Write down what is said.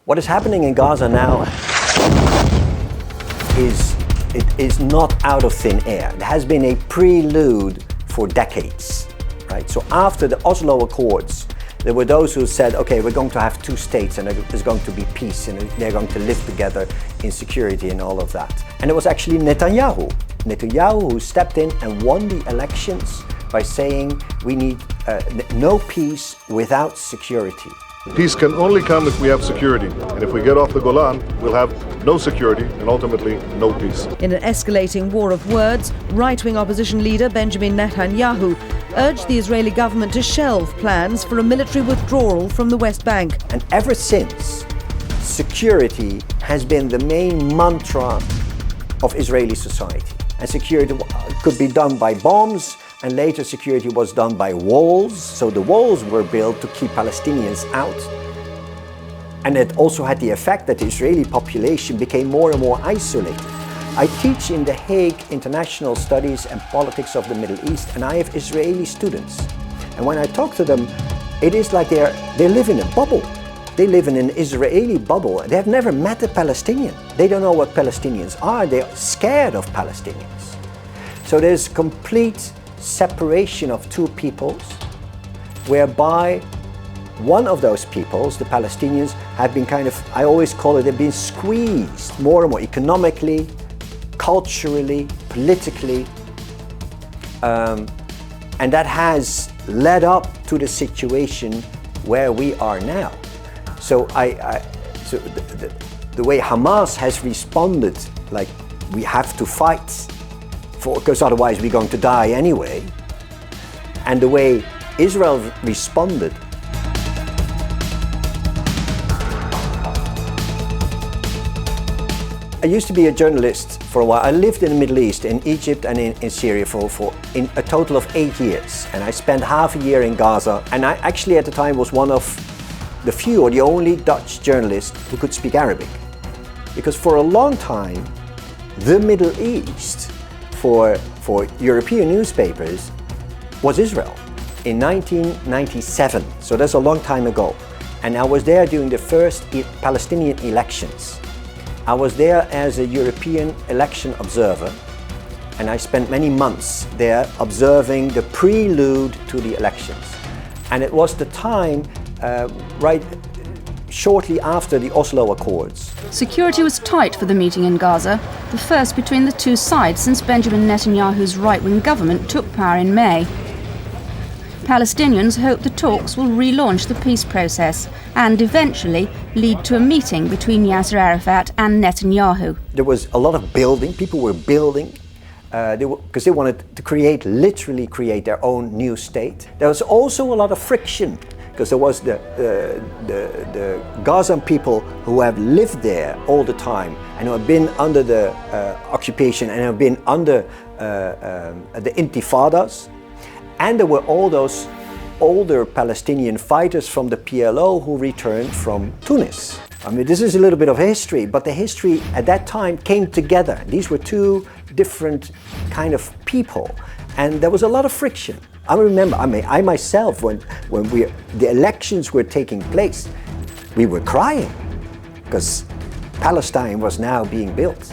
What is happening in Gaza now is not out of thin air. It has been a prelude for decades, right? So after the Oslo Accords, there were those who said, okay, we're going to have two states and there's going to be peace and they're going to live together in security and all of that. And it was actually Netanyahu who stepped in and won the elections by saying we need no peace without security. Peace can only come if we have security. And if we get off the Golan, we'll have no security and ultimately no peace. In an escalating war of words, right-wing opposition leader Benjamin Netanyahu urged the Israeli government to shelve plans for a military withdrawal from the West Bank. And ever since, security has been the main mantra of Israeli society. And security could be done by bombs, and later security was done by walls. So the walls were built to keep Palestinians out. And it also had the effect that the Israeli population became more and more isolated. I teach in The Hague International Studies and Politics of the Middle East, and I have Israeli students. And when I talk to them, it is like they live in a bubble. They live in an Israeli bubble. They have never met a Palestinian. They don't know what Palestinians are. They're scared of Palestinians. So there's complete separation of two peoples, whereby one of those peoples, the Palestinians, have been kind of, I always call it, they've been squeezed more and more economically, culturally, politically, and that has led up to the situation where we are now. So the way Hamas has responded, like we have to fight, because otherwise we're going to die anyway, and the way Israel responded. I used to be a journalist for a while. I lived in the Middle East, in Egypt and in Syria for a total of 8 years. And I spent half a year in Gaza. And I actually at the time was one of the few or the only Dutch journalist who could speak Arabic. Because for a long time, the Middle East for European newspapers was Israel in 1997. So that's a long time ago. And I was there during the first Palestinian elections. I was there as a European election observer, and I spent many months there observing the prelude to the elections. And it was the time right shortly after the Oslo Accords. Security was tight for the meeting in Gaza, the first between the two sides since Benjamin Netanyahu's right-wing government took power in May. Palestinians hope the talks will relaunch the peace process and eventually lead to a meeting between Yasser Arafat and Netanyahu. There was a lot of building, people were building, because they wanted to literally create their own new state. There was also a lot of friction, because there was the Gazan people who have lived there all the time and who have been under the occupation and have been under the intifadas. And there were all those older Palestinian fighters from the PLO who returned from Tunis. I mean, this is a little bit of history, but the history at that time came together. These were two different kind of people, and there was a lot of friction. I remember, I myself, when the elections were taking place, we were crying because Palestine was now being built.